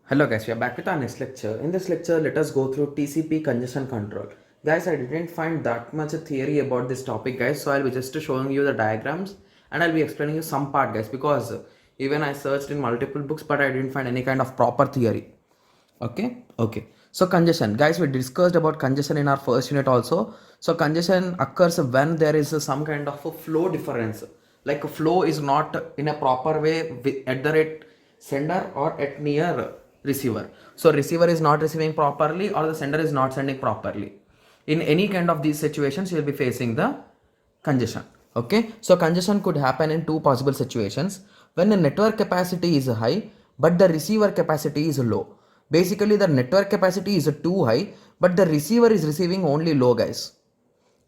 Hello guys, we are back with our next lecture. In this lecture, let us go through TCP congestion control. Guys, I didn't find that much theory about this topic guys, so I'll be just showing you the diagrams and I'll be explaining you some part guys, because even I searched in multiple books but I didn't find any kind of proper theory. Okay. So congestion, guys, we discussed about congestion in our first unit also. So congestion occurs when there is some kind of a flow difference, like a flow is not in a proper way at the rate sender or at near receiver. So receiver is not receiving properly or the sender is not sending properly. In any kind of these situations, you will be facing the congestion. Okay, so congestion could happen in two possible situations: when the network capacity is high but the receiver capacity is low. Basically the network capacity is too high but the receiver is receiving only low, guys.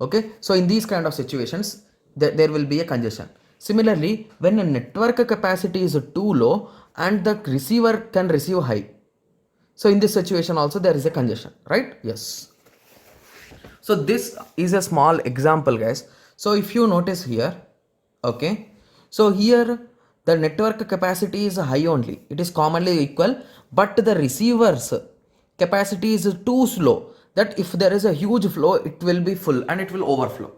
Okay, so in these kind of situations there will be a congestion. Similarly, when a network capacity is too low and the receiver can receive high, so in this situation also there is a congestion, right? Yes. So this is a small example, guys. So if you notice here, okay, so here the network capacity is high only, it is commonly equal, but the receiver's capacity is too slow, that if there is a huge flow it will be full and it will overflow.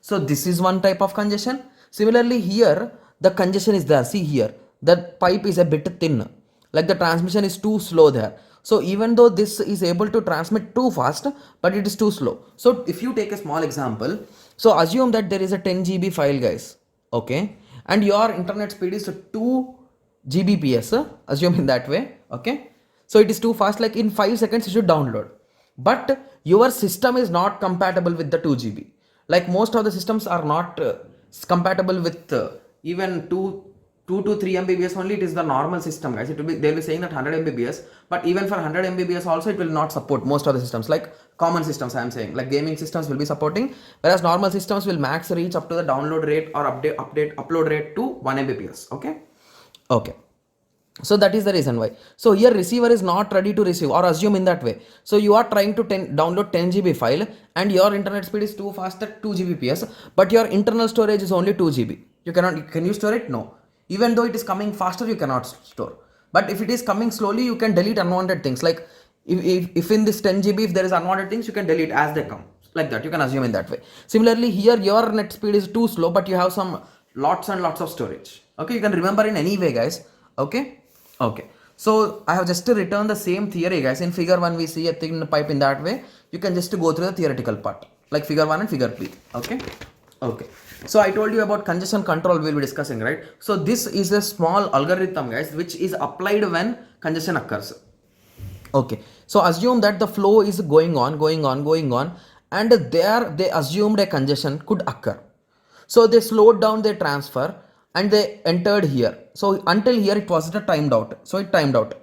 So this is one type of congestion. Similarly here the congestion is there. See here, the pipe is a bit thin, like the transmission is too slow there. So even though this is able to transmit too fast, but it is too slow. So if you take a small example, so assume that there is a 10 GB file, guys, okay, and your internet speed is 2 Gbps, assume in that way, okay. So it is too fast, like in 5 seconds you should download, but your system is not compatible with the 2 GB. Like most of the systems are not compatible with even 2 to 3 Mbps only. It is the normal system, guys. It will be, they'll be saying that 100 Mbps, but even for 100 Mbps also it will not support most of the systems. Like common systems I am saying, like gaming systems will be supporting, whereas normal systems will max reach up to the download rate or upload rate to 1 Mbps. Okay. So that is the reason why. So here receiver is not ready to receive, or assume in that way. So you are trying to download 10 GB file and your internet speed is too fast at 2 Gbps, but your internal storage is only 2 GB. You cannot, can you store it? No. Even though it is coming faster, you cannot store. But if it is coming slowly, you can delete unwanted things. Like if in this 10 GB, if there is unwanted things, you can delete as they come. Like that, you can assume in that way. Similarly, here your net speed is too slow, but you have some lots and lots of storage. Okay, you can remember in any way, guys. Okay, so I have just written the same theory, guys. In figure 1 we see a thin pipe in that way. You can just go through the theoretical part, like figure 1 and figure 3. Okay, so I told you about congestion control we will be discussing, right? So this is a small algorithm, guys, which is applied when congestion occurs. Okay, so assume that the flow is going on, and there they assumed a congestion could occur. So they slowed down their transfer and they entered here. So until here it was timed out. So it timed out.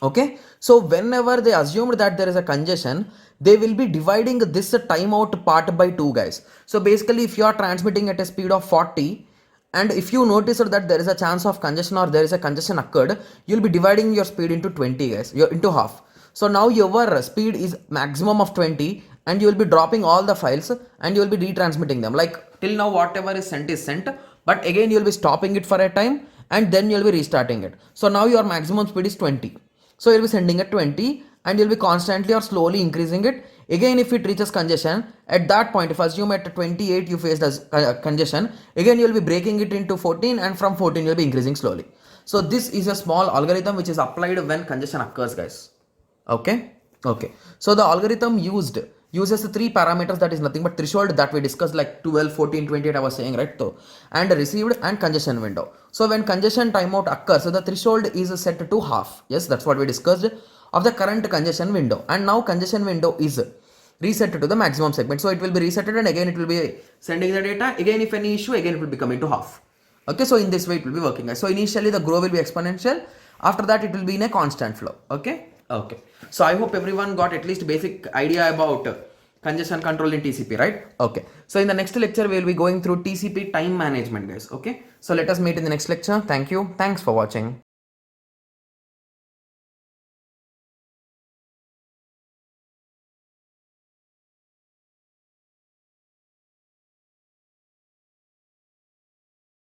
Okay. So whenever they assumed that there is a congestion, they will be dividing this timeout part by 2, guys. So basically if you are transmitting at a speed of 40, and if you notice that there is a chance of congestion or there is a congestion occurred, you will be dividing your speed into 20, guys, into half. So now your speed is maximum of 20 and you will be dropping all the files and you will be retransmitting them. Like till now whatever is sent, but again you will be stopping it for a time and then you will be restarting it. So now your maximum speed is 20. So you will be sending it 20 and you will be constantly or slowly increasing it. Again if it reaches congestion, at that point, if assume at 28 you faced as congestion, again you will be breaking it into 14 and from 14 you will be increasing slowly. So this is a small algorithm which is applied when congestion occurs, guys. Okay. So the algorithm uses 3 parameters, that is nothing but threshold that we discussed, like 12, 14, 28 I was saying, right? So, and received and congestion window. So when congestion timeout occurs, so the threshold is set to half. Yes, that's what we discussed, of the current congestion window. And now congestion window is reset to the maximum segment. So it will be resetted and again it will be sending the data. Again if any issue, again it will be coming to half. Okay, so in this way it will be working. So initially the growth will be exponential. After that it will be in a constant flow. Okay. So I hope everyone got at least basic idea about congestion control in TCP, right? Okay. So in the next lecture we will be going through TCP time management, guys. Okay. So let us meet in the next lecture. Thank you. Thanks for watching.